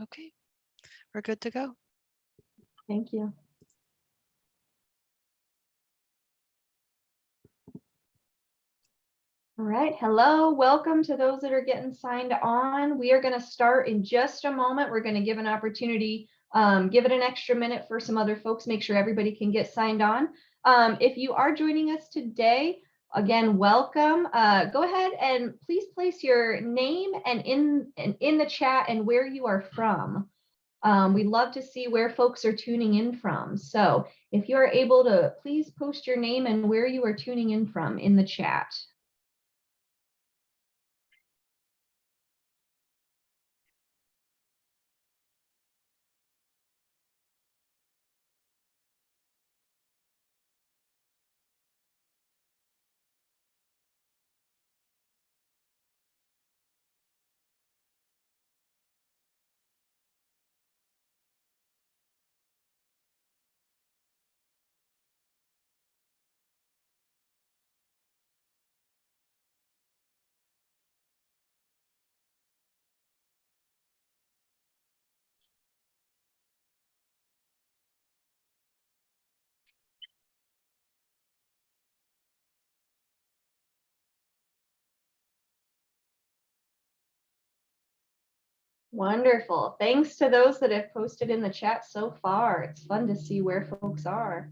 Okay, we're good to go. Thank you. All right, hello, welcome to those that are getting signed on. We are going to start in just a moment. We're going to give an opportunity, give it an extra minute for some other folks, make sure everybody can get signed on. If you are joining us today, again, welcome. Go ahead and please place your name and in the chat and where you are from. We'd love to see where folks are tuning in from. So if you are able to, please post your name and where you are tuning in from in the chat. Wonderful. Thanks to those that have posted in the chat so far. It's fun to see where folks are.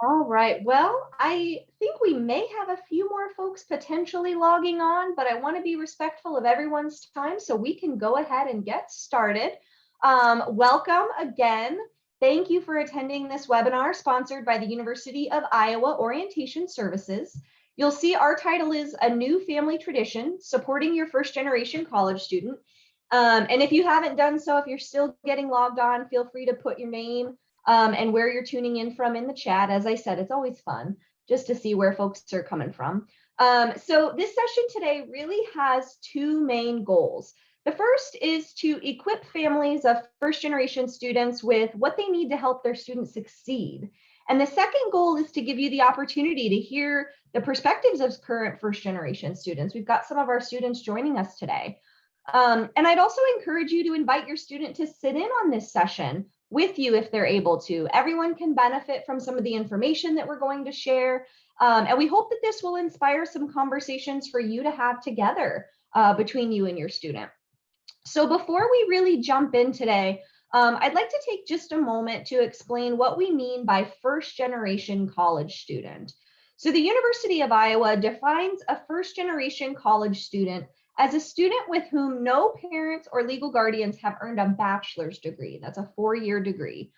All right. Well, I think we may have a few more folks potentially logging on, but I want to be respectful of everyone's time so we can go ahead and get started. Welcome again. Thank you for attending this webinar sponsored by the University of Iowa Orientation Services. You'll see our title is A New Family Tradition, Supporting Your First Generation College Student. And if you haven't done so, if you're still getting logged on, feel free to put your name and where you're tuning in from in the chat. As I said, it's always fun just to see where folks are coming from. So this session today really has two main goals. The first is to equip families of first generation students with what they need to help their students succeed. And the second goal is to give you the opportunity to hear the perspectives of current first generation students. We've got some of our students joining us today. And I'd also encourage you to invite your student to sit in on this session with you if they're able to. Everyone can benefit from some of the information that we're going to share. And we hope that this will inspire some conversations for you to have together between you and your student. So before we really jump in today, I'd like to take just a moment to explain what we mean by first generation college student. So the University of Iowa defines a first generation college student as a student with whom no parents or legal guardians have earned a bachelor's degree. That's a 4-year degree.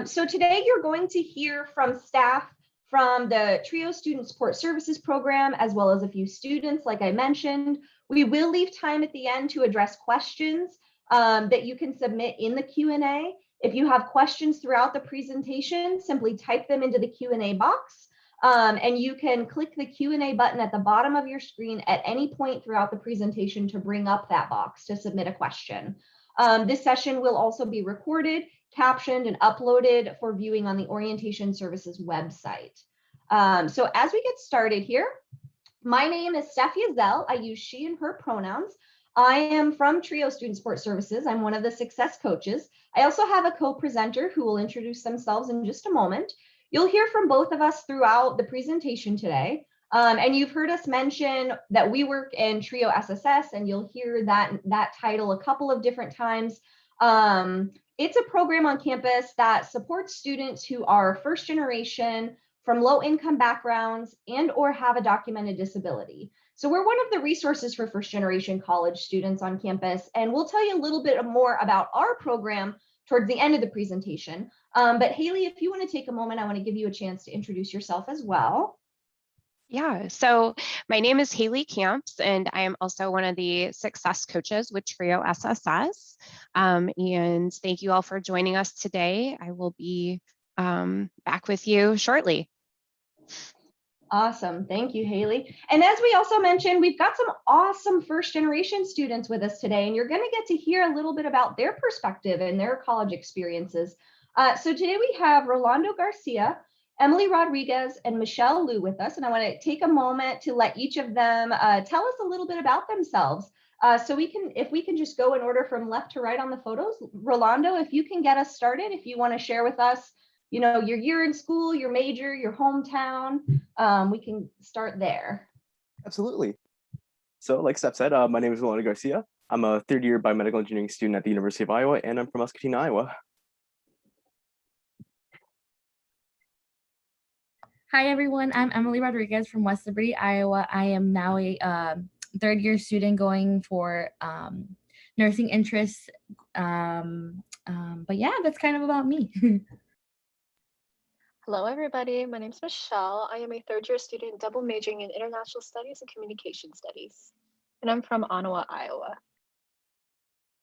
So today you're going to hear from staff from the TRIO Student Support Services Program, as well as a few students, like I mentioned. We will leave time at the end to address questions that you can submit in the Q&A. If you have questions throughout the presentation, simply type them into the Q&A box. And you can click the Q&A button at the bottom of your screen at any point throughout the presentation to bring up that box to submit a question. This session will also be recorded, captioned, and uploaded for viewing on the Orientation Services website. So as we get started here, my name is Steffi Zell. I use she and her pronouns. I am from TRIO Student Support Services. I'm one of the success coaches. I also have a co-presenter who will introduce themselves in just a moment. You'll hear from both of us throughout the presentation today. And you've heard us mention that we work in TRIO SSS, and you'll hear that title a couple of different times. It's a program on campus that supports students who are first generation, from low income backgrounds, and or have a documented disability. So we're one of the resources for first generation college students on campus, and we'll tell you a little bit more about our program towards the end of the presentation. But Haley, if you want to take a moment, I want to give you a chance to introduce yourself as well. Yeah, so my name is Haley Camps, and I am also one of the success coaches with TRIO SSS. And thank you all for joining us today. I will be back with you shortly. Awesome. Thank you, Haley. And as we also mentioned, we've got some awesome first generation students with us today, and you're going to get to hear a little bit about their perspective and their college experiences. So today we have Rolando Garcia, Emily Rodriguez, and Michelle Liu with us. And I want to take a moment to let each of them tell us a little bit about themselves. So if we can just go in order from left to right on the photos. Rolando, if you can get us started, if you want to share with us, your year in school, your major, your hometown, we can start there. Absolutely. So like Steph said, my name is Rolando Garcia. I'm a third-year biomedical engineering student at the University of Iowa, and I'm from Muscatine, Iowa. Hi, everyone. I'm Emily Rodriguez from West Liberty, Iowa. I am now a third-year student going for nursing interests. But yeah, that's kind of about me. Hello, everybody. My name is Michelle. I am a third-year student double majoring in international studies and communication studies, and I'm from Ottawa, Iowa.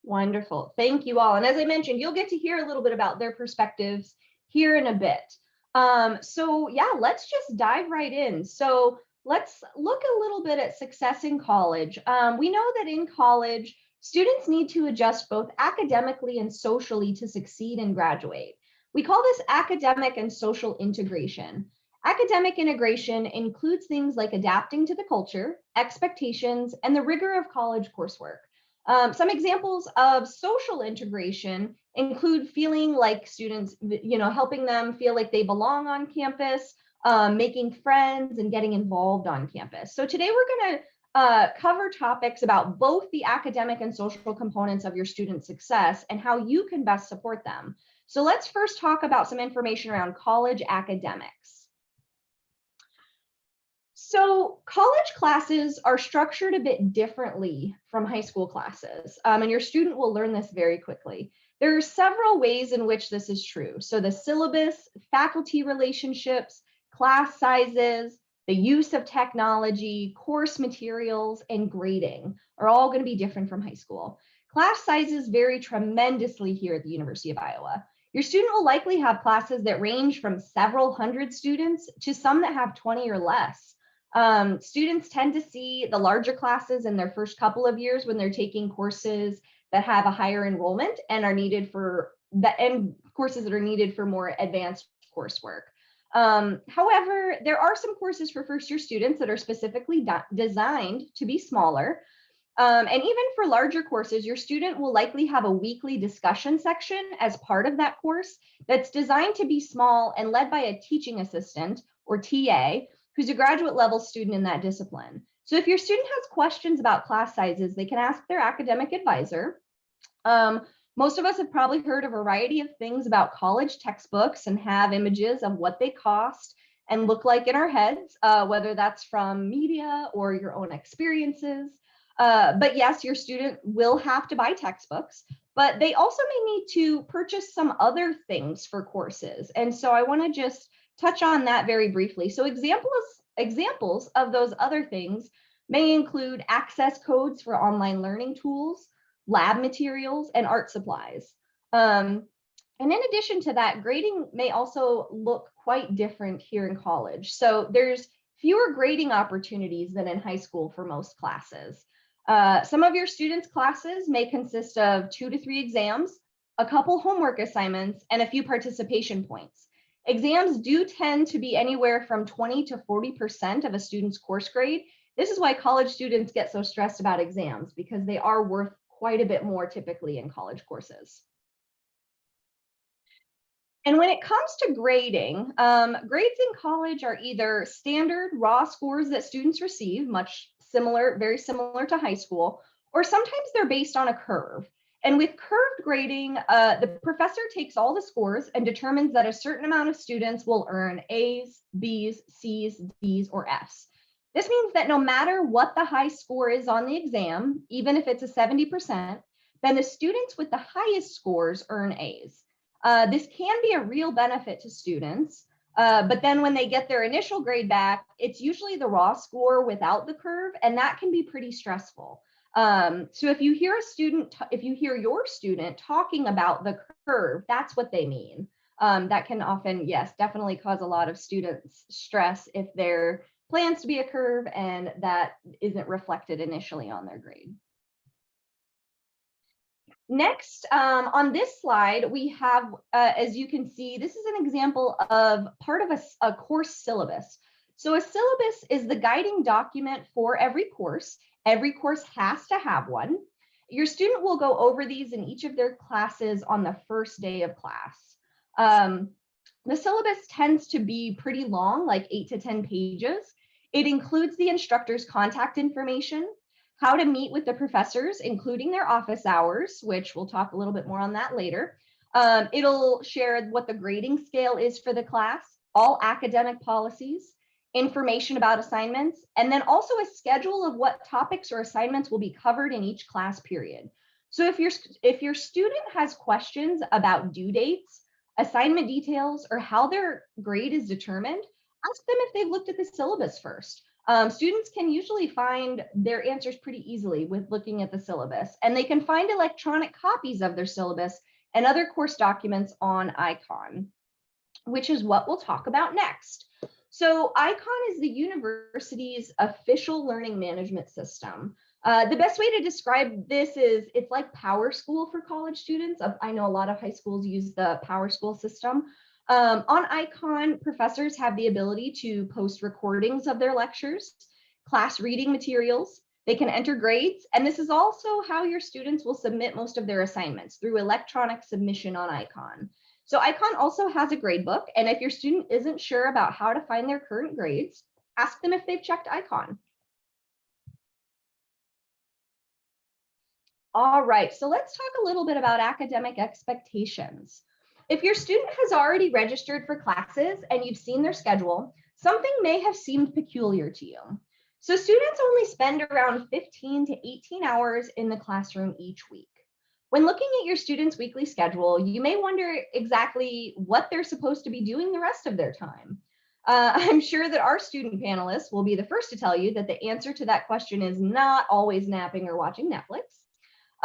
Wonderful. Thank you all. And as I mentioned, you'll get to hear a little bit about their perspectives here in a bit. So yeah, let's just dive right in. So let's look a little bit at success in college. We know that in college, students need to adjust both academically and socially to succeed and graduate. We call this academic and social integration. Academic integration includes things like adapting to the culture, expectations, and the rigor of college coursework. Some examples of social integration include feeling like students, helping them feel like they belong on campus, making friends, and getting involved on campus. So today we're going to cover topics about both the academic and social components of your student success and how you can best support them. So let's first talk about some information around college academics. So college classes are structured a bit differently from high school classes, and your student will learn this very quickly. There are several ways in which this is true. So the syllabus, faculty relationships, class sizes, the use of technology, course materials, and grading are all going to be different from high school. Class sizes vary tremendously here at the University of Iowa. Your student will likely have classes that range from several hundred students to some that have 20 or less. Students tend to see the larger classes in their first couple of years when they're taking courses that have a higher enrollment and are needed for that, and courses that are needed for more advanced coursework. However, there are some courses for first-year students that are specifically designed to be smaller. And even for larger courses, your student will likely have a weekly discussion section as part of that course that's designed to be small and led by a teaching assistant or TA, who's a graduate level student in that discipline. So if your student has questions about class sizes, they can ask their academic advisor. Most of us have probably heard a variety of things about college textbooks and have images of what they cost and look like in our heads, whether that's from media or your own experiences. But yes, your student will have to buy textbooks, but they also may need to purchase some other things for courses. And so I want to just touch on that very briefly. So examples of those other things may include access codes for online learning tools, lab materials, and art supplies. And in addition to that, grading may also look quite different here in college. So there's fewer grading opportunities than in high school for most classes. Some of your students' classes may consist of 2 to 3 exams, a couple homework assignments, and a few participation points. Exams do tend to be anywhere from 20 to 40% of a student's course grade. This is why college students get so stressed about exams, because they are worth quite a bit more typically in college courses. And when it comes to grading, grades in college are either standard raw scores that students receive, very similar to high school, or sometimes they're based on a curve. And with curved grading, the professor takes all the scores and determines that a certain amount of students will earn A's, B's, C's, D's, or F's. This means that no matter what the high score is on the exam, even if it's a 70%, then the students with the highest scores earn A's. This can be a real benefit to students, but then when they get their initial grade back, it's usually the raw score without the curve, and that can be pretty stressful. So if you hear your student talking about the curve, that's what they mean. That can often, yes, definitely cause a lot of students stress if there plans to be a curve and that isn't reflected initially on their grade. Next, on this slide, we have, as you can see, this is an example of part of a course syllabus. So a syllabus is the guiding document for every course. Every course has to have one. Your student will go over these in each of their classes on the first day of class. The syllabus tends to be pretty long, like 8 to 10 pages. It includes the instructor's contact information, how to meet with the professors, including their office hours, which we'll talk a little bit more on that later. It'll share what the grading scale is for the class, all academic policies, information about assignments, and then also a schedule of what topics or assignments will be covered in each class period. So if your student has questions about due dates, assignment details, or how their grade is determined, ask them if they've looked at the syllabus first. Students can usually find their answers pretty easily with looking at the syllabus, and they can find electronic copies of their syllabus and other course documents on ICON, which is what we'll talk about next. So ICON is the university's official learning management system. The best way to describe this is it's like Power School for college students. I know a lot of high schools use the Power School system. On ICON, professors have the ability to post recordings of their lectures, class reading materials. They can enter grades, and this is also how your students will submit most of their assignments, through electronic submission on ICON. So ICON also has a grade book, and if your student isn't sure about how to find their current grades, ask them if they've checked ICON. All right, so let's talk a little bit about academic expectations. If your student has already registered for classes and you've seen their schedule, something may have seemed peculiar to you. So students only spend around 15 to 18 hours in the classroom each week. When looking at your students' weekly schedule, you may wonder exactly what they're supposed to be doing the rest of their time. I'm sure that our student panelists will be the first to tell you that the answer to that question is not always napping or watching Netflix.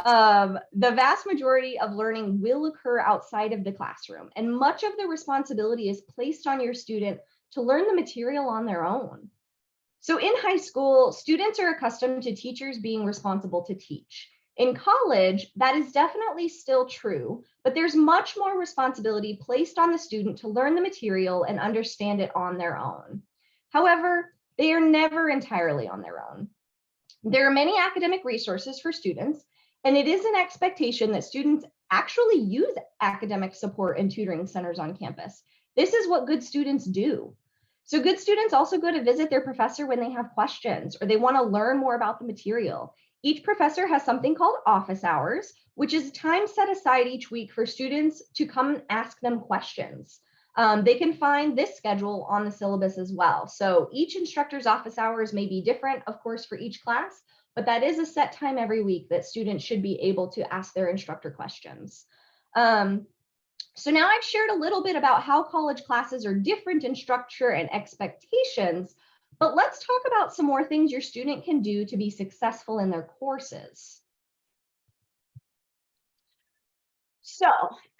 The vast majority of learning will occur outside of the classroom, and much of the responsibility is placed on your student to learn the material on their own. So in high school, students are accustomed to teachers being responsible to teach. In college, that is definitely still true, but there's much more responsibility placed on the student to learn the material and understand it on their own. However, they are never entirely on their own. There are many academic resources for students, and it is an expectation that students actually use academic support and tutoring centers on campus. This is what good students do. So good students also go to visit their professor when they have questions or they want to learn more about the material. Each professor has something called office hours, which is time set aside each week for students to come and ask them questions. They can find this schedule on the syllabus as well. So each instructor's office hours may be different, of course, for each class, but that is a set time every week that students should be able to ask their instructor questions. So now I've shared a little bit about how college classes are different in structure and expectations, but let's talk about some more things your student can do to be successful in their courses. So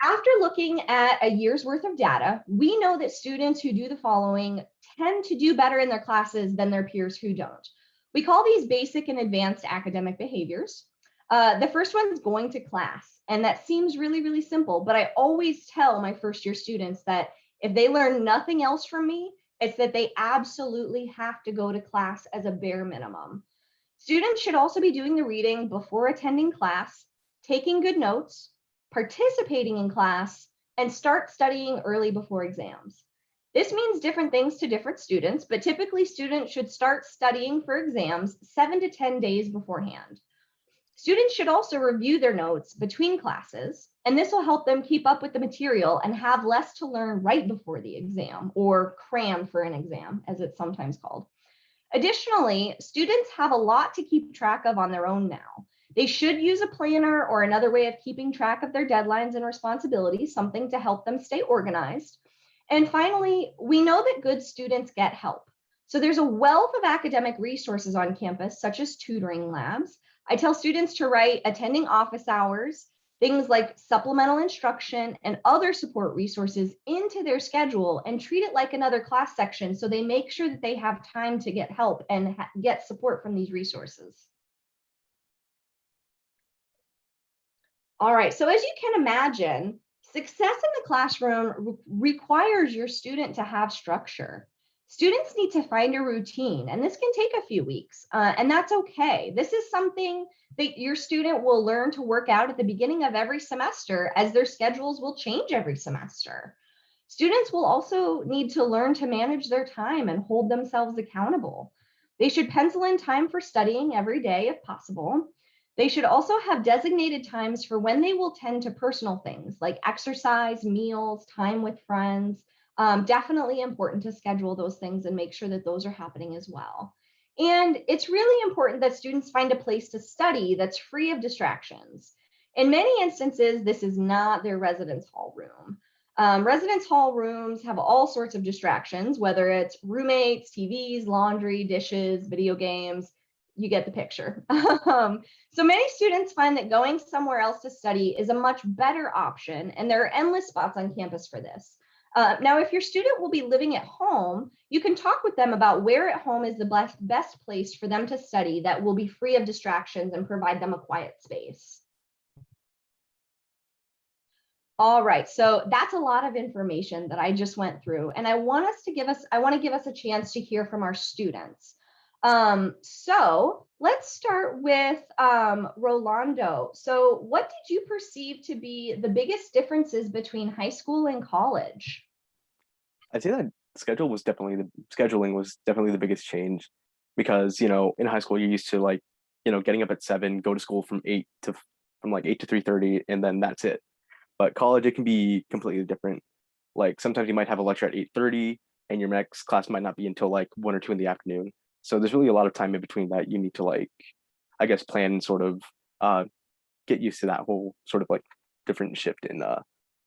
after looking at a year's worth of data, we know that students who do the following tend to do better in their classes than their peers who don't. We call these basic and advanced academic behaviors. The first one is going to class. And that seems really, really simple, but I always tell my first year students that if they learn nothing else from me, it's that they absolutely have to go to class as a bare minimum. Students should also be doing the reading before attending class, taking good notes, participating in class, and start studying early before exams. This means different things to different students, but typically students should start studying for exams 7 to 10 days beforehand. Students should also review their notes between classes, and this will help them keep up with the material and have less to learn right before the exam, or cram for an exam, as it's sometimes called. Additionally, students have a lot to keep track of on their own now. They should use a planner or another way of keeping track of their deadlines and responsibilities, something to help them stay organized. And finally, we know that good students get help. So there's a wealth of academic resources on campus, such as tutoring labs. I tell students to write attending office hours, things like supplemental instruction and other support resources into their schedule and treat it like another class section so they make sure that they have time to get help and get support from these resources. All right, so as you can imagine, success in the classroom requires your student to have structure. Students need to find a routine, and this can take a few weeks, and that's okay. This is something that your student will learn to work out at the beginning of every semester, as their schedules will change every semester. Students will also need to learn to manage their time and hold themselves accountable. They should pencil in time for studying every day if possible. They should also have designated times for when they will tend to personal things like exercise, meals, time with friends. Definitely important to schedule those things and make sure that those are happening as well. And it's really important that students find a place to study that's free of distractions. In many instances, this is not their residence hall room. Residence hall rooms have all sorts of distractions, whether it's roommates, TVs, laundry, dishes, video games. You get the picture. So many students find that going somewhere else to study is a much better option, and there are endless spots on campus for this. Now, if your student will be living at home, you can talk with them about where at home is the best place for them to study that will be free of distractions and provide them a quiet space. All right, so that's a lot of information that I just went through, and I want to give us a chance to hear from our students. So let's start with Rolando. So what did you perceive to be the biggest differences between high school and college? I'd say that scheduling was definitely the biggest change, because, you know, in high school you're used to, like, you know, getting up at 7, go to school from 8 to 3:30, and then that's it. But college, it can be completely different. Like, sometimes you might have a lecture at 8:30 and your next class might not be until like 1 or 2 in the afternoon. So there's really a lot of time in between that you need to, like, I guess, plan and sort of get used to that whole sort of like different shift in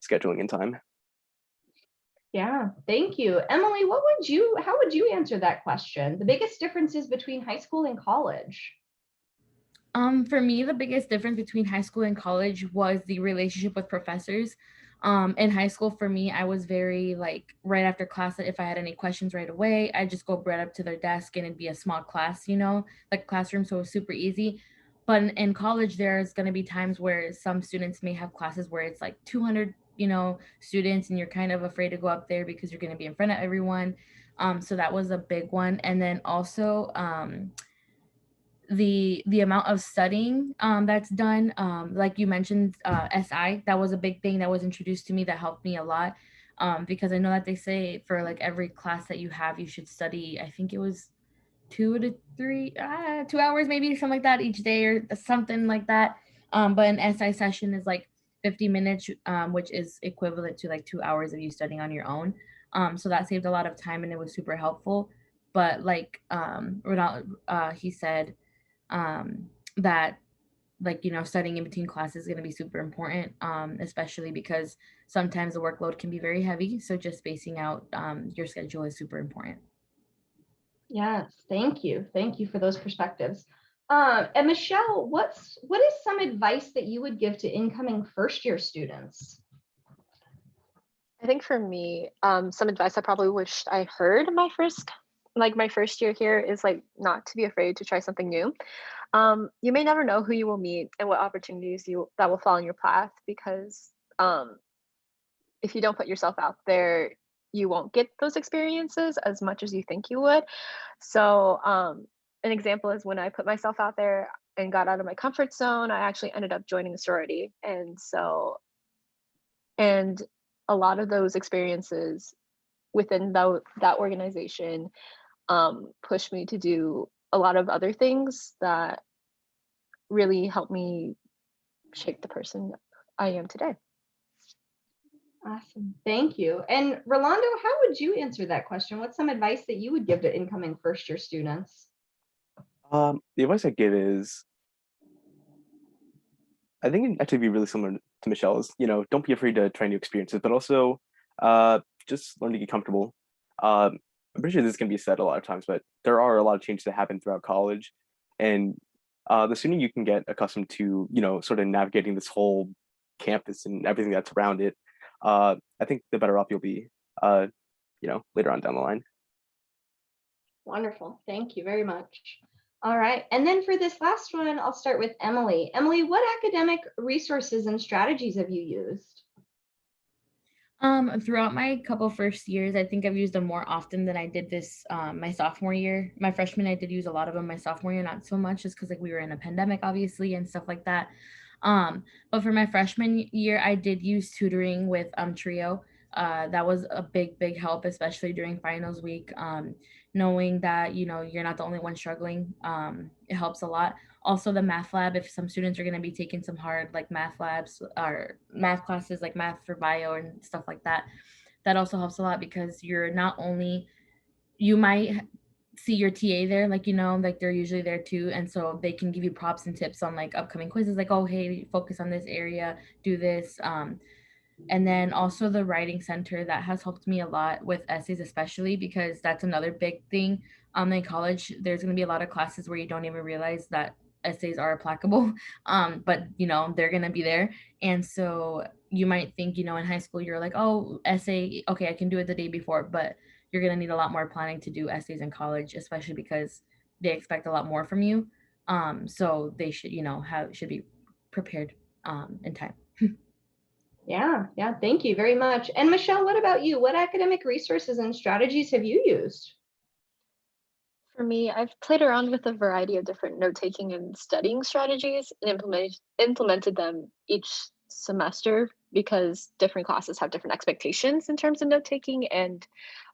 scheduling and time. Yeah, thank you. Emily, how would you answer that question? The biggest differences between high school and college? For me, the biggest difference between high school and college was the relationship with professors. In high school, for me, I was very like right after class, if I had any questions right away, I just go right up to their desk and it'd be a small class, you know, like classroom. So it was super easy. But in college, there's going to be times where some students may have classes where it's like 200, you know, students, and you're kind of afraid to go up there because you're going to be in front of everyone. So that was a big one. And then also, the amount of studying that's done, like you mentioned, SI, that was a big thing that was introduced to me that helped me a lot, because I know that they say for like every class that you have, you should study, I think it was 2 hours maybe, something like that each day or something like that. But an SI session is like 50 minutes, which is equivalent to like 2 hours of you studying on your own. So that saved a lot of time and it was super helpful. But like Ronald, he said, that, like, you know, studying in between classes is going to be super important, especially because sometimes the workload can be very heavy. So just spacing out your schedule is super important. Yes, thank you. Thank you for those perspectives. And Michelle, what is some advice that you would give to incoming first-year students? I think for me, some advice I probably wished I heard my first year here is like not to be afraid to try something new. You may never know who you will meet and what opportunities that will fall in your path, because if you don't put yourself out there, you won't get those experiences as much as you think you would. So an example is when I put myself out there and got out of my comfort zone, I actually ended up joining a sorority. And a lot of those experiences within that organization pushed me to do a lot of other things that really helped me shape the person I am today. Awesome, thank you. And Rolando, how would you answer that question? What's some advice that you would give to incoming first-year students? The advice I give is, I think it actually be really similar to Michelle's. You know, don't be afraid to try new experiences, but also just learn to get comfortable. I'm pretty sure this can be said a lot of times, but there are a lot of changes that happen throughout college, and the sooner you can get accustomed to, you know, sort of navigating this whole campus and everything that's around it, I think the better off you'll be, you know, later on down the line. Wonderful, thank you very much. All right, and then for this last one, I'll start with Emily. Emily, what academic resources and strategies have you used? Throughout my couple first years, I think I've used them more often than I did this my sophomore year. My freshman, I did use a lot of them. My sophomore year, not so much, just because like we were in a pandemic, obviously, and stuff like that. But for my freshman year, I did use tutoring with Trio. That was a big help, especially during finals week. Knowing that you're not the only one struggling, it helps a lot. Also, the math lab, if some students are going to be taking some hard like math labs or math classes like math for bio and stuff like that, that also helps a lot because you might see your TA there, like like they're usually there too, and so they can give you props and tips on like upcoming quizzes, like, oh hey, focus on this area, do this. And then also the writing center, that has helped me a lot with essays, especially because that's another big thing. In college, there's going to be a lot of classes where you don't even realize that essays are applicable, but they're going to be there. And so you might think, in high school, you're like, oh, essay, okay, I can do it the day before, but you're going to need a lot more planning to do essays in college, especially because they expect a lot more from you. So they should, should be prepared in time. Yeah, thank you very much. And Michelle, what about you? What academic resources and strategies have you used? For me, I've played around with a variety of different note-taking and studying strategies and implemented them each semester because different classes have different expectations in terms of note-taking and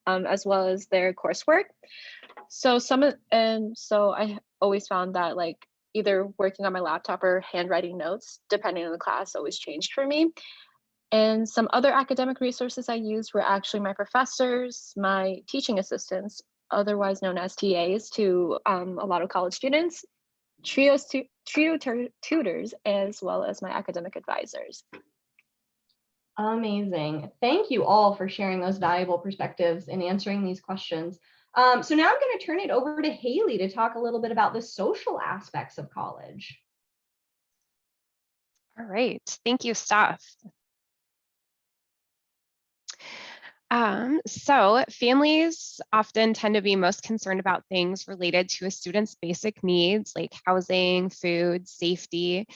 as well as their coursework. So I always found that like either working on my laptop or handwriting notes, depending on the class, always changed for me. And some other academic resources I used were actually my professors, my teaching assistants, otherwise known as TAs to a lot of college students, trio tutors, as well as my academic advisors. Amazing. Thank you all for sharing those valuable perspectives and answering these questions. So now I'm going to turn it over to Haley to talk a little bit about the social aspects of college. All right, thank you, Steph. So families often tend to be most concerned about things related to a student's basic needs like housing, food, safety.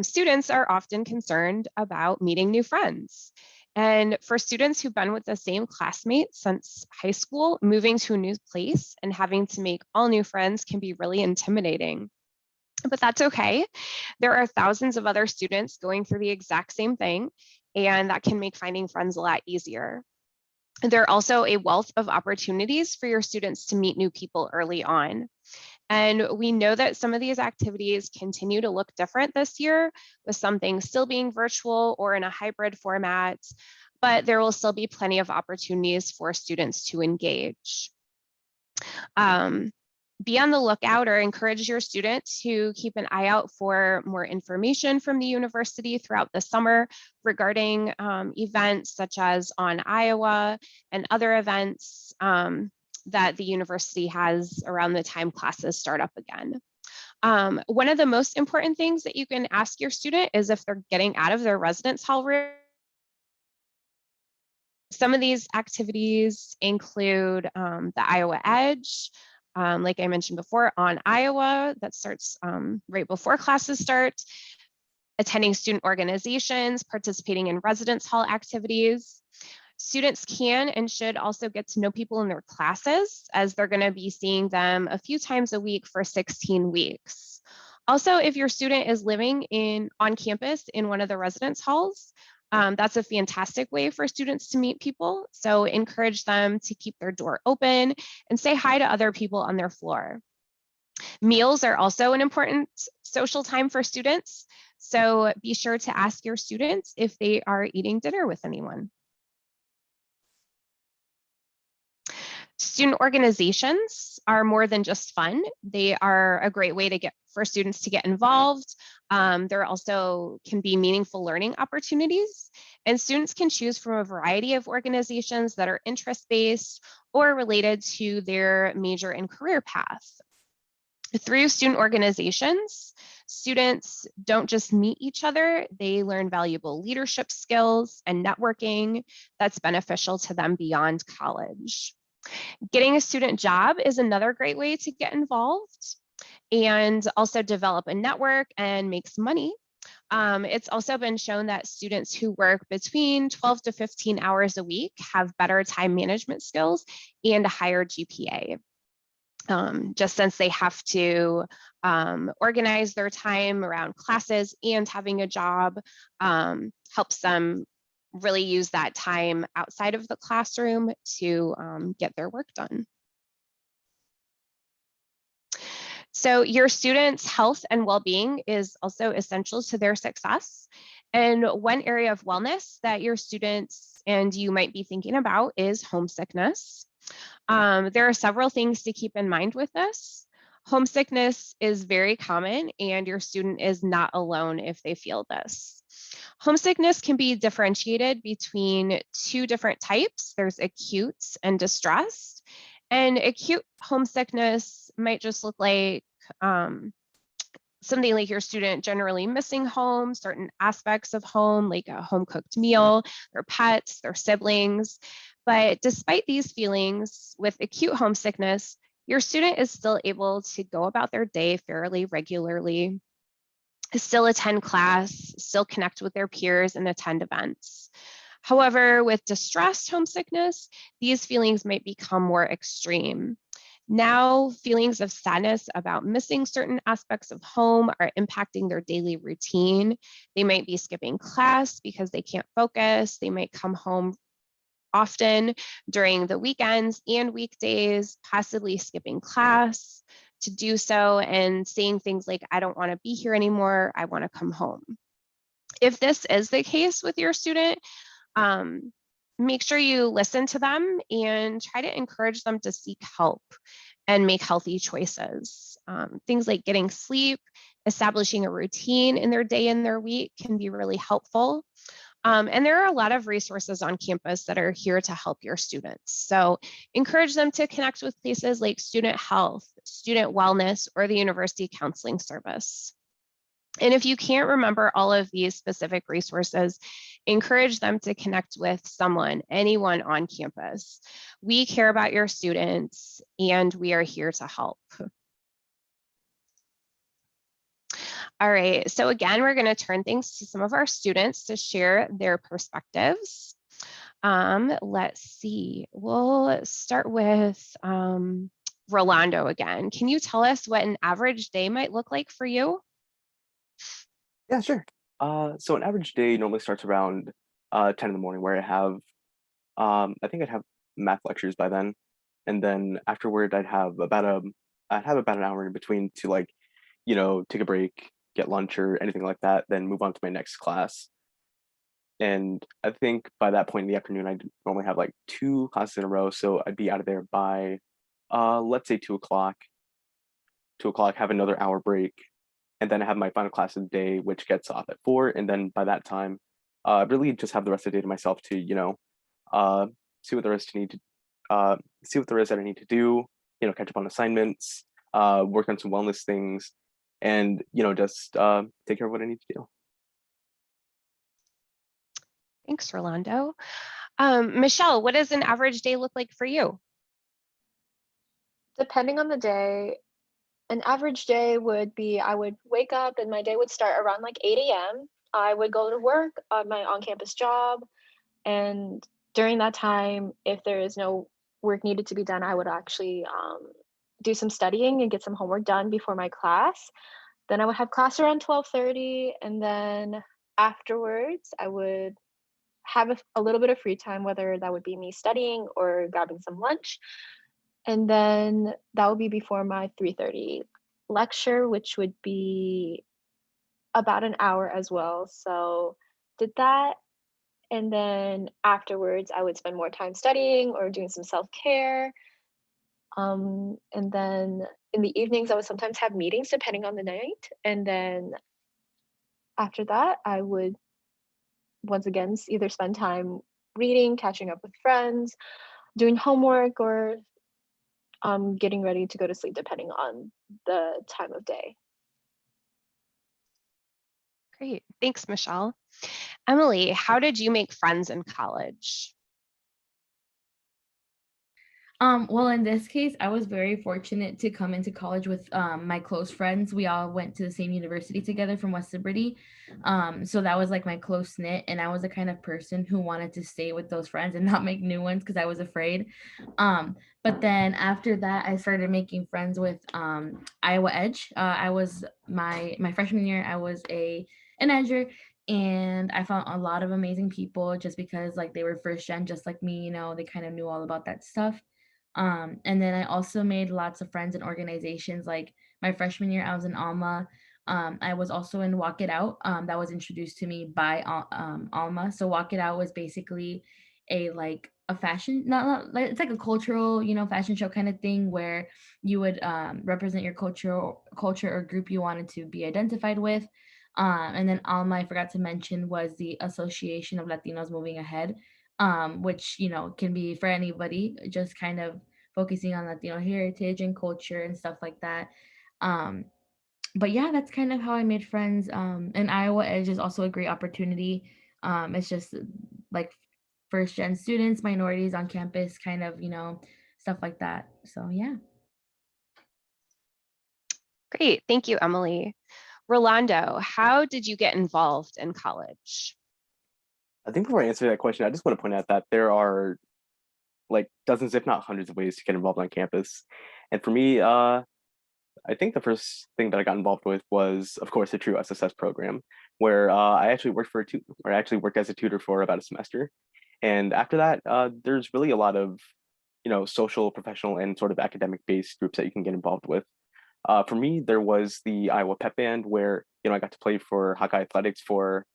Students are often concerned about meeting new friends. And for students who've been with the same classmates since high school, moving to a new place and having to make all new friends can be really intimidating. But that's okay. There are thousands of other students going through the exact same thing, and that can make finding friends a lot easier. There are also a wealth of opportunities for your students to meet new people early on. And we know that some of these activities continue to look different this year, with some things still being virtual or in a hybrid format, but there will still be plenty of opportunities for students to engage. Be on the lookout or encourage your students to keep an eye out for more information from the university throughout the summer regarding events such as On Iowa and other events that the university has around the time classes start up again. One of the most important things that you can ask your student is if they're getting out of their residence hall room. Some of these activities include the Iowa Edge, like I mentioned before, On Iowa, that starts right before classes start, attending student organizations, participating in residence hall activities. Students can and should also get to know people in their classes, as they're going to be seeing them a few times a week for 16 weeks. Also, if your student is living on campus in one of the residence halls, that's a fantastic way for students to meet people. So encourage them to keep their door open and say hi to other people on their floor. Meals are also an important social time for students. So be sure to ask your students if they are eating dinner with anyone. Student organizations are more than just fun. They are a great way for students to get involved. There also can be meaningful learning opportunities, and students can choose from a variety of organizations that are interest-based or related to their major and career path. Through student organizations, students don't just meet each other, they learn valuable leadership skills and networking that's beneficial to them beyond college. Getting a student job is another great way to get involved and also develop a network and make some money. It's also been shown that students who work between 12 to 15 hours a week have better time management skills and a higher GPA. Just since they have to organize their time around classes and having a job helps them really use that time outside of the classroom to get their work done. So your students' health and well-being is also essential to their success. And one area of wellness that your students and you might be thinking about is homesickness. There are several things to keep in mind with this. Homesickness is very common, and your student is not alone if they feel this. Homesickness can be differentiated between two different types. There's acute and distressed. And acute homesickness might just look like something like your student generally missing home, certain aspects of home, like a home cooked meal, their pets, their siblings. But despite these feelings with acute homesickness, your student is still able to go about their day fairly regularly, still attend class, still connect with their peers and attend events. However, with distressed homesickness, these feelings might become more extreme. Now, feelings of sadness about missing certain aspects of home are impacting their daily routine. They might be skipping class because they can't focus. They might come home often during the weekends and weekdays, possibly skipping class to do so and saying things like, I don't want to be here anymore. I want to come home. If this is the case with your student, make sure you listen to them and try to encourage them to seek help and make healthy choices. Things like getting sleep, establishing a routine in their day and their week can be really helpful. And there are a lot of resources on campus that are here to help your students. So encourage them to connect with places like student health, student wellness, or the university counseling service. And if you can't remember all of these specific resources, encourage them to connect with someone, anyone on campus. We care about your students and we are here to help. All right, so again, we're going to turn things to some of our students to share their perspectives. Let's see, we'll start with Rolando again. Can you tell us what an average day might look like for you? Yeah, sure. So an average day normally starts around 10 in the morning, where I have I think I'd have math lectures by then, and then afterward I'd have about an hour in between to, like, take a break, get lunch or anything like that, then move on to my next class. And I think by that point in the afternoon, I'd normally have like two classes in a row, so I'd be out of there by let's say 2 o'clock. 2 o'clock, have another hour break, and then I have my final class of the day, which gets off at 4. And then by that time, really just have the rest of the day to myself to, uh, see what there is to need to, see what there is that I need to do, catch up on assignments, work on some wellness things, and, just take care of what I need to do. Thanks, Rolando. Michelle, what does an average day look like for you? Depending on the day, an average day would be I would wake up and my day would start around like 8 a.m. I would go to work on my on-campus job. And during that time, if there is no work needed to be done, I would actually do some studying and get some homework done before my class. Then I would have class around 12:30. And then afterwards, I would have a little bit of free time, whether that would be me studying or grabbing some lunch. And then that would be before my 3:30 lecture, which would be about an hour as well. So did that. And then afterwards, I would spend more time studying or doing some self-care. And then in the evenings, I would sometimes have meetings depending on the night. And then after that, I would once again either spend time reading, catching up with friends, doing homework, or getting ready to go to sleep depending on the time of day. Great, thanks, Michelle. Emily, how did you make friends in college? Well, in this case, I was very fortunate to come into college with my close friends. We all went to the same university together from West Liberty. So that was like my close knit, and I was the kind of person who wanted to stay with those friends and not make new ones because I was afraid. But then after that, I started making friends with Iowa Edge. I was my freshman year, I was an edger, and I found a lot of amazing people just because like they were first gen, just like me. They kind of knew all about that stuff. And then I also made lots of friends in organizations. Like my freshman year, I was in Alma. I was also in Walk It Out. That was introduced to me by Alma. So Walk It Out was basically a fashion, not like it's like a cultural, fashion show kind of thing where you would represent your culture or group you wanted to be identified with. And then Alma, I forgot to mention, was the Association of Latinos Moving Ahead, which can be for anybody, just kind of focusing on Latino heritage and culture and stuff like that. Um, but yeah, that's kind of how I made friends. And Iowa Edge is also a great opportunity. It's just like first gen students, minorities on campus, kind of stuff like that. So yeah. Great, thank you, Emily. Rolando, how did you get involved in college? I think before I answer that question, I just want to point out that there are like dozens, if not hundreds of ways to get involved on campus. And for me, I think the first thing that I got involved with was, of course, the True SSS program, where I actually worked as a tutor for about a semester. And after that, there's really a lot of, social, professional, and sort of academic-based groups that you can get involved with. For me, there was the Iowa Pep Band, where I got to play for Hawkeye Athletics for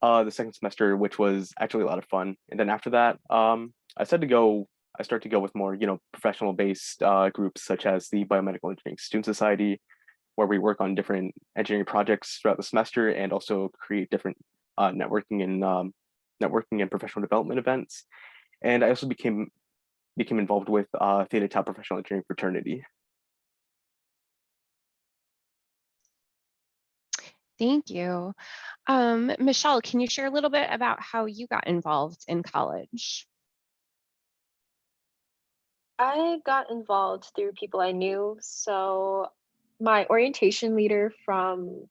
the second semester, which was actually a lot of fun. And then after that, I started to go with more, professional based groups such as the Biomedical Engineering Student Society, where we work on different engineering projects throughout the semester and also create different networking and professional development events. And I also became involved with Theta Tau Professional Engineering Fraternity. Thank you. Michelle, can you share a little bit about how you got involved in college? I got involved through people I knew. So my orientation leader from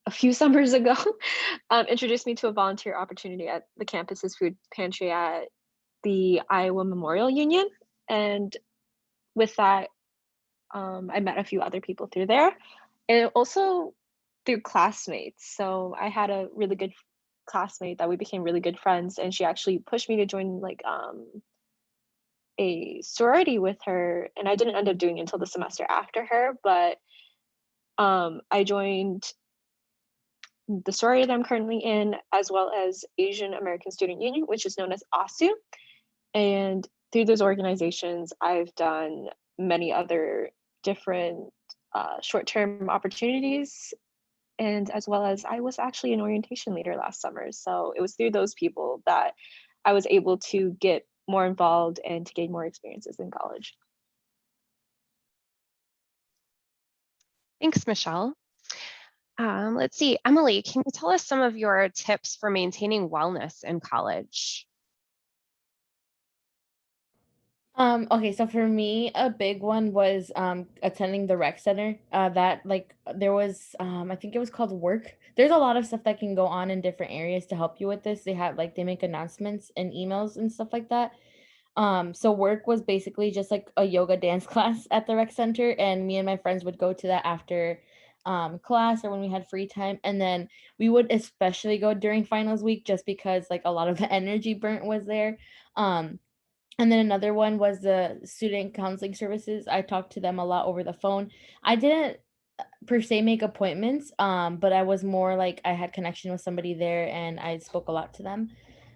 a few summers ago introduced me to a volunteer opportunity at the campus's food pantry at the Iowa Memorial Union. And with that, I met a few other people through there, and also through classmates. So I had a really good classmate that we became really good friends, and she actually pushed me to join like a sorority with her, and I didn't end up doing it until the semester after her, but I joined the sorority that I'm currently in, as well as Asian American Student Union, which is known as ASU. And through those organizations, I've done many other different short-term opportunities, and as well as I was actually an orientation leader last summer. So it was through those people that I was able to get more involved and to gain more experiences in college. Thanks, Michelle. Let's see, Emily, can you tell us some of your tips for maintaining wellness in college? Okay, so for me, a big one was attending the rec center. That like there was I think it was called work. There's a lot of stuff that can go on in different areas to help you with this. They make announcements and emails and stuff like that. So work was basically just like a yoga dance class at the rec center, and me and my friends would go to that after class or when we had free time. And then we would especially go during finals week just because like a lot of the energy burnt was there. Um and then another one was the student counseling services. I talked to them a lot over the phone. I didn't per se make appointments, but I was more like I had connection with somebody there and I spoke a lot to them.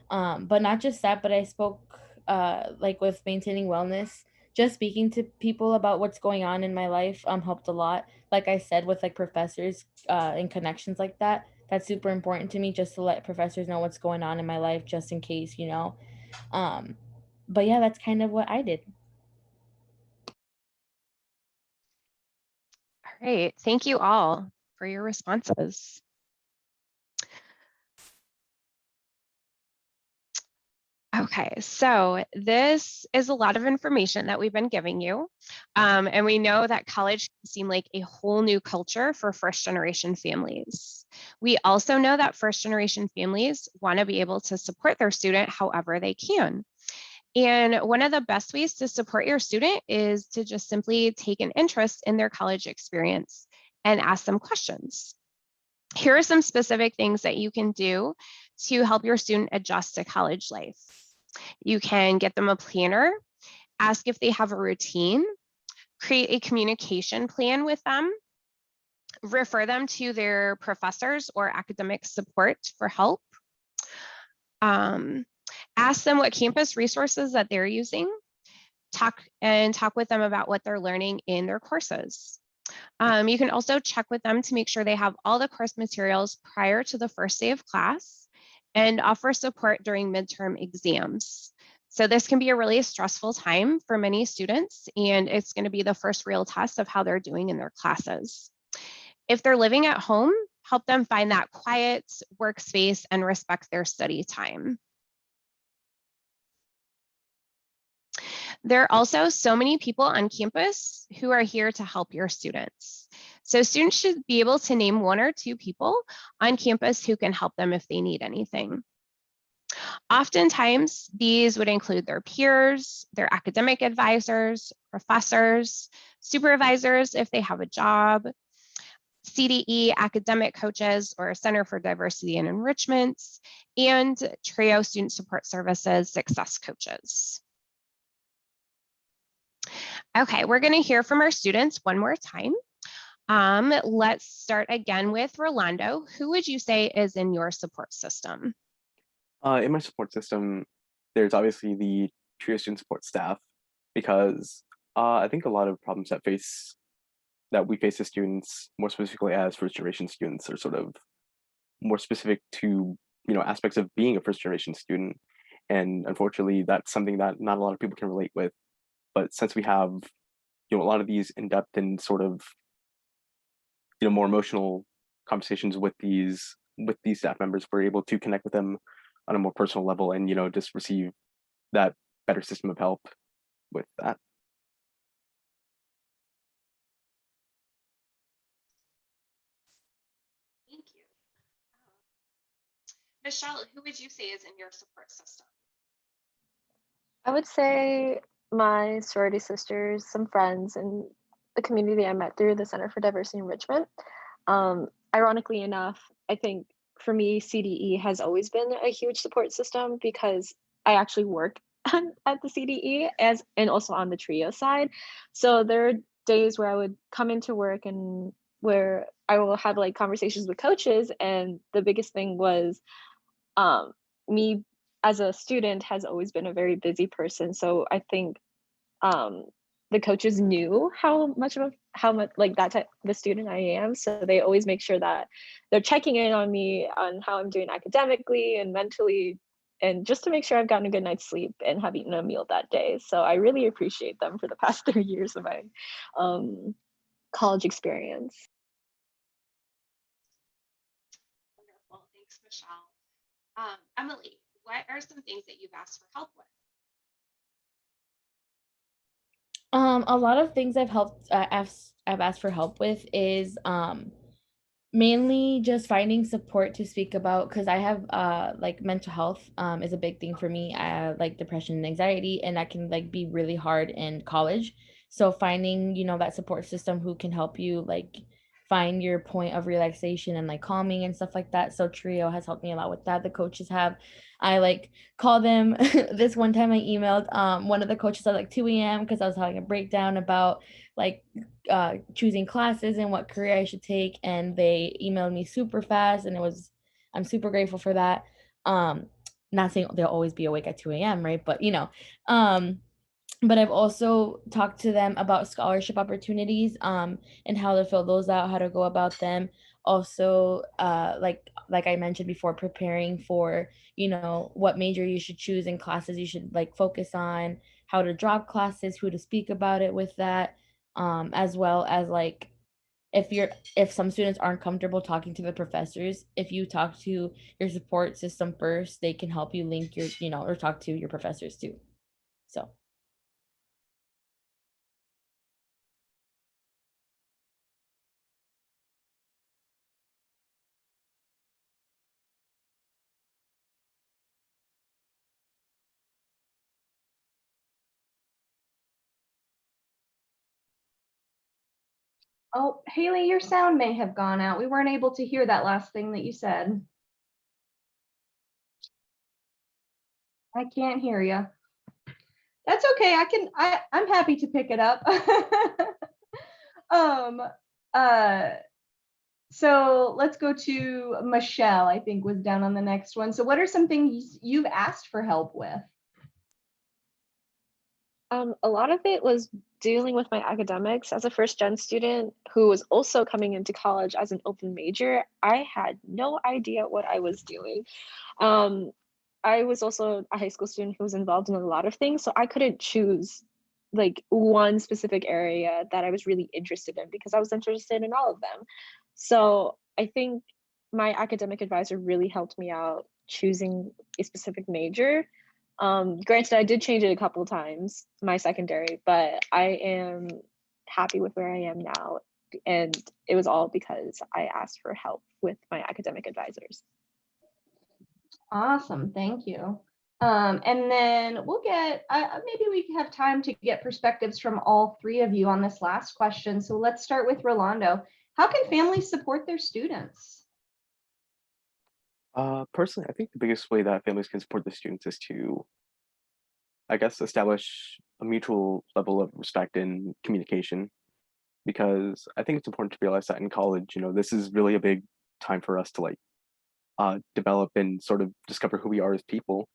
But not just that, but I spoke like with maintaining wellness, just speaking to people about what's going on in my life helped a lot. Like I said, with like professors and connections like that, that's super important to me, just to let professors know what's going on in my life, just in case, Um, but yeah, that's kind of what I did. All right, thank you all for your responses. Okay, so this is a lot of information that we've been giving you. And we know that college can seem like a whole new culture for first generation families. We also know that first generation families want to be able to support their student however they can. And one of the best ways to support your student is to just simply take an interest in their college experience and ask them questions. Here are some specific things that you can do to help your student adjust to college life. You can get them a planner, ask if they have a routine, create a communication plan with them, refer them to their professors or academic support for help. Ask them what campus resources that they're using, talk with them about what they're learning in their courses. You can also check with them to make sure they have all the course materials prior to the first day of class and offer support during midterm exams. So this can be a really stressful time for many students, and it's going to be the first real test of how they're doing in their classes. If they're living at home, help them find that quiet workspace and respect their study time. There are also so many people on campus who are here to help your students. So students should be able to name one or two people on campus who can help them if they need anything. Oftentimes, these would include their peers, their academic advisors, professors, supervisors if they have a job, CDE academic coaches or Center for Diversity and Enrichment, and TRIO Student Support Services success coaches. Okay, we're going to hear from our students one more time. Let's start again with Rolando. Who would you say is in your support system? In my support system, there's obviously the TRIO student support staff, because I think a lot of problems that we face as students, more specifically as first generation students, are sort of more specific to aspects of being a first generation student. And unfortunately, that's something that not a lot of people can relate with. But since we have a lot of these in-depth and sort of more emotional conversations with these staff members, we're able to connect with them on a more personal level and just receive that better system of help with that. Thank you. Michelle, who would you say is in your support system? I would say my sorority sisters, some friends, and the community I met through the Center for Diversity and Enrichment. Ironically enough, I think for me, CDE has always been a huge support system because I actually work at the CDE and also on the TRIO side. So there are days where I would come into work and where I will have like conversations with coaches, and the biggest thing was me as a student has always been a very busy person. So I think the coaches knew how much like that type the student I am. So they always make sure that they're checking in on me on how I'm doing academically and mentally, and just to make sure I've gotten a good night's sleep and have eaten a meal that day. So I really appreciate them for the past 3 years of my college experience. Wonderful, thanks, Michelle. Emily, what are some things that you've asked for help with? A lot of things I've asked for help with is mainly just finding support to speak about, because I have like mental health is a big thing for me. I like depression and anxiety, and that can like be really hard in college. So finding that support system who can help you like find your point of relaxation and like calming and stuff like that. So TRIO has helped me a lot with that. The coaches have. I like call them. This one time I emailed one of the coaches at like 2 a.m. because I was having a breakdown about like choosing classes and what career I should take, and they emailed me super fast, and I'm super grateful for that. Not saying they'll always be awake at 2 a.m., right? But but I've also talked to them about scholarship opportunities and how to fill those out, how to go about them. Also, like I mentioned before, preparing for what major you should choose and classes you should like focus on, how to drop classes, who to speak about it with that, as well as like if some students aren't comfortable talking to the professors, if you talk to your support system first, they can help you link your, or talk to your professors too. So. Oh, Haley, your sound may have gone out. We weren't able to hear that last thing that you said. I can't hear you. That's okay. I'm happy to pick it up. So let's go to Michelle, I think was down on the next one. So what are some things you've asked for help with? A lot of it was dealing with my academics. As a first gen student who was also coming into college as an open major, I had no idea what I was doing. I was also a high school student who was involved in a lot of things, so I couldn't choose like one specific area that I was really interested in because I was interested in all of them. So I think my academic advisor really helped me out choosing a specific major. Granted, I did change it a couple of times, my secondary, but I am happy with where I am now. And it was all because I asked for help with my academic advisors. Awesome, thank you. And then we'll get, maybe we have time to get perspectives from all three of you on this last question. So let's start with Rolando. How can families support their students? Personally, I think the biggest way that families can support the students is to, I guess, establish a mutual level of respect and communication. Because I think it's important to realize that in college, this is really a big time for us to develop and sort of discover who we are as people.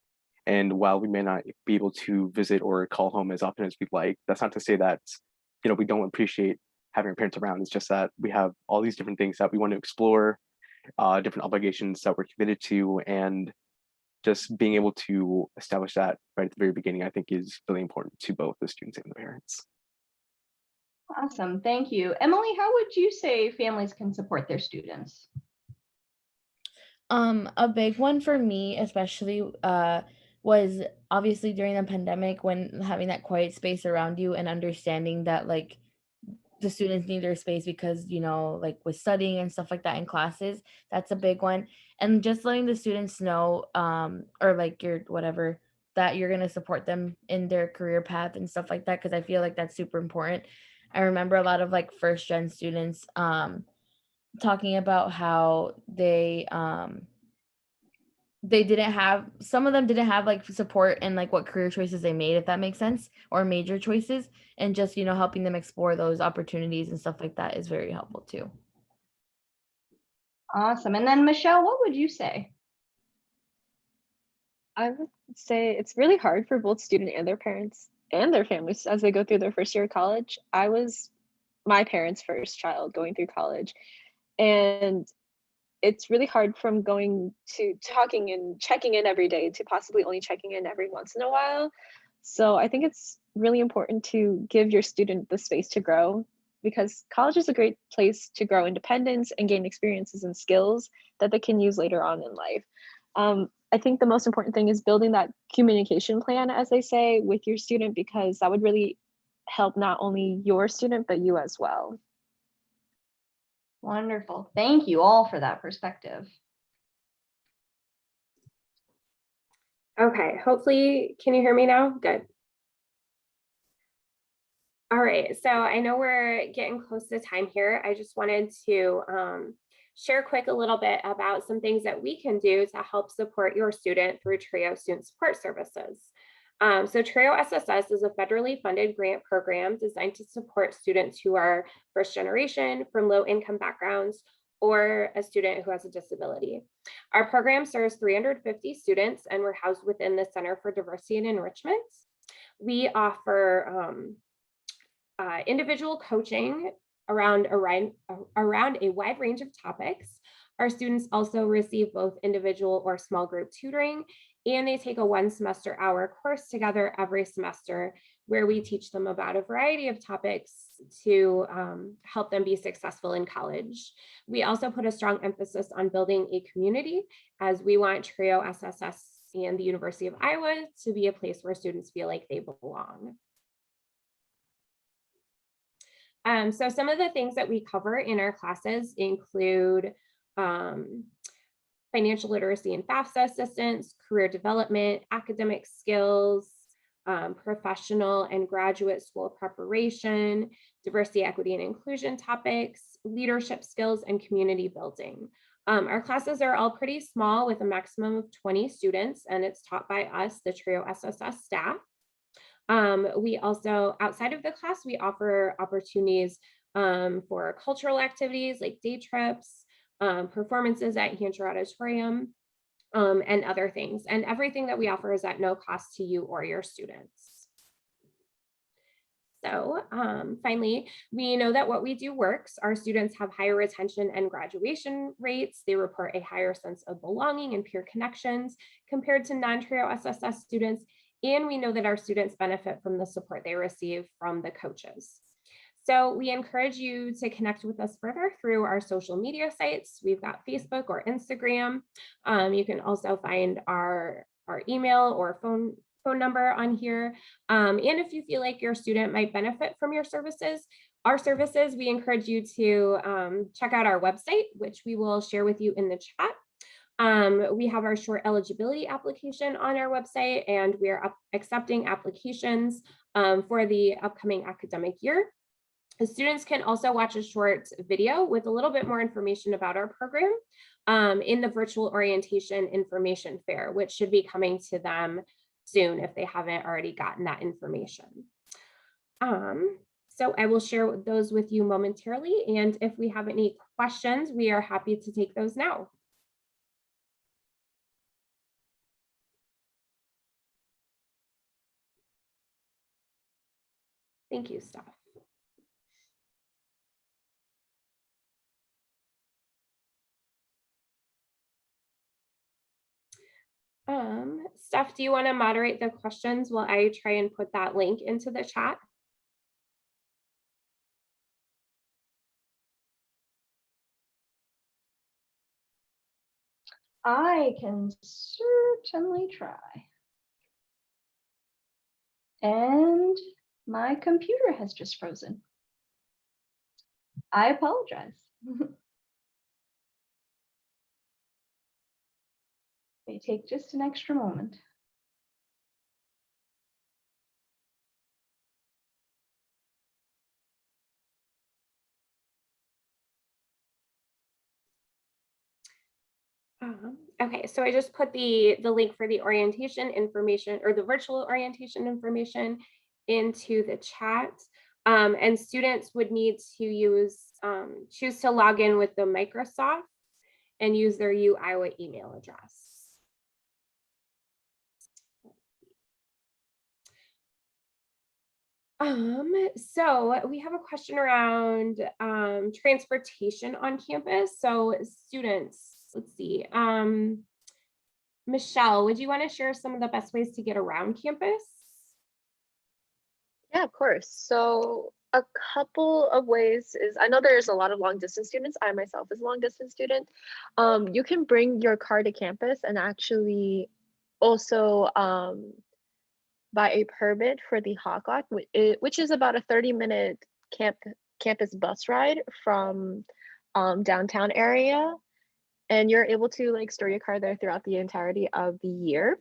And while we may not be able to visit or call home as often as we'd like, that's not to say that, we don't appreciate having our parents around. It's just that we have all these different things that we want to explore, different obligations that we're committed to, and just being able to establish that right at the very beginning, I think is really important to both the students and the parents. Awesome, thank you. Emily, how would you say families can support their students? A big one for me, especially, was obviously during the pandemic when having that quiet space around you and understanding that like the students need their space because, like with studying and stuff like that in classes, that's a big one. And just letting the students know, or like your whatever, that you're going to support them in their career path and stuff like that. Cause I feel like that's super important. I remember a lot of like first gen students, talking about how they didn't have, some of them didn't have like support in like what career choices they made, if that makes sense, or major choices, and just helping them explore those opportunities and stuff like that is very helpful too. Awesome. And then Michelle, what would you say? I would say it's really hard for both student and their parents and their families as they go through their first year of college. I was my parents' first child going through college, and it's really hard from going to talking and checking in every day to possibly only checking in every once in a while. So I think it's really important to give your student the space to grow, because college is a great place to grow independence and gain experiences and skills that they can use later on in life. I think the most important thing is building that communication plan, as they say, with your student, because that would really help not only your student, but you as well. Wonderful. Thank you all for that perspective. Okay, hopefully, can you hear me now? Good. All right, so I know we're getting close to time here. I just wanted to share a little bit about some things that we can do to help support your student through TRIO Student Support Services. So TRIO SSS is a federally funded grant program designed to support students who are first generation from low income backgrounds or a student who has a disability. Our program serves 350 students and we're housed within the Center for Diversity and Enrichment. We offer individual coaching around a wide range of topics. Our students also receive both individual or small group tutoring, and they take a 1 semester hour course together every semester where we teach them about a variety of topics to help them be successful in college. We also put a strong emphasis on building a community, as we want Trio SSS and the University of Iowa to be a place where students feel like they belong. So some of the things that we cover in our classes include financial literacy and FAFSA assistance, career development, academic skills, professional and graduate school preparation, diversity, equity, and inclusion topics, leadership skills, and community building. Our classes are all pretty small with a maximum of 20 students, and it's taught by us, the Trio SSS staff. We also, outside of the class, we offer opportunities for cultural activities like day trips, performances at Hancher Auditorium, and other things. And everything that we offer is at no cost to you or your students. So finally, we know that what we do works. Our students have higher retention and graduation rates. They report a higher sense of belonging and peer connections compared to non-Trio SSS students. And we know that our students benefit from the support they receive from the coaches. So we encourage you to connect with us further through our social media sites. We've got Facebook or Instagram. You can also find our email or phone number on here. And if you feel like your student might benefit from our services, we encourage you to check out our website, which we will share with you in the chat. We have our short eligibility application on our website, and we are accepting applications for the upcoming academic year. The students can also watch a short video with a little bit more information about our program in the virtual orientation information fair, which should be coming to them soon if they haven't already gotten that information. So I will share those with you momentarily, and if we have any questions, we are happy to take those now. Thank you, Steph. Steph, do you want to moderate the questions while I try and put that link into the chat? I can certainly try. And my computer has just frozen. I apologize. May take just an extra moment. Okay, so I just put the link for the orientation information, or the virtual orientation information, into the chat. And students would need to choose to log in with the Microsoft and use their Iowa email address. So we have a question around transportation on campus. So students, let's see. Michelle, would you want to share some of the best ways to get around campus? Yeah, of course. So a couple of ways is, I know there's a lot of long distance students. I myself is a long distance student. You can bring your car to campus and actually also buy a permit for the hot lot, which is about a 30-minute campus bus ride from downtown area. And you're able to like store your car there throughout the entirety of the year.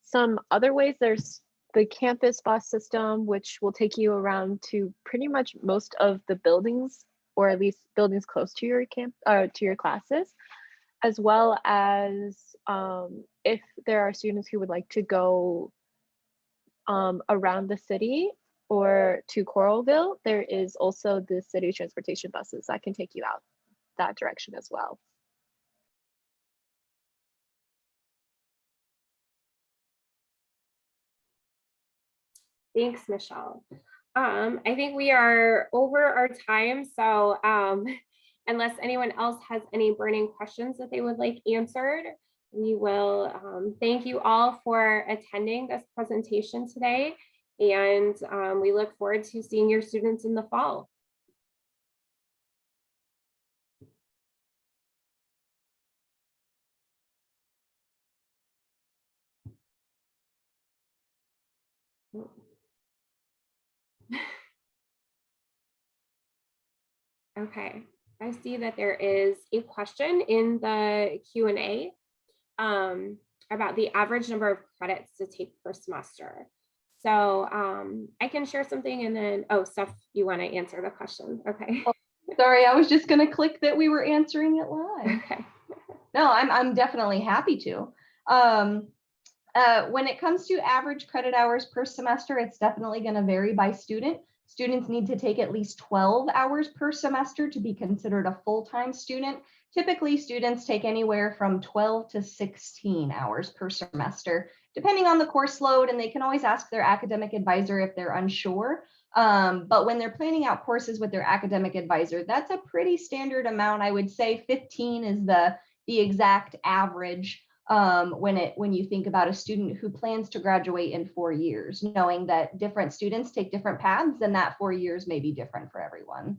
Some other ways, there's the campus bus system, which will take you around to pretty much most of the buildings, or at least buildings close to your to your classes, as well as if there are students who would like to go around the city or to Coralville, there is also the city transportation buses that can take you out that direction as well. Thanks, Michelle. I think we are over our time, so unless anyone else has any burning questions that they would like answered, we will thank you all for attending this presentation today. And we look forward to seeing your students in the fall. Okay, I see that there is a question in the Q&A about the average number of credits to take per semester. So I can share something and then, oh, Steph, you want to answer the question? Okay. Oh, sorry, I was just going to click that we were answering it live. Okay. No, I'm definitely happy to. When it comes to average credit hours per semester, it's definitely going to vary by student. Students need to take at least 12 hours per semester to be considered a full-time student. Typically, students take anywhere from 12 to 16 hours per semester, depending on the course load, and they can always ask their academic advisor if they're unsure. But when they're planning out courses with their academic advisor, that's a pretty standard amount. I would say 15 is the exact average when you think about a student who plans to graduate in 4 years, knowing that different students take different paths and that 4 years may be different for everyone.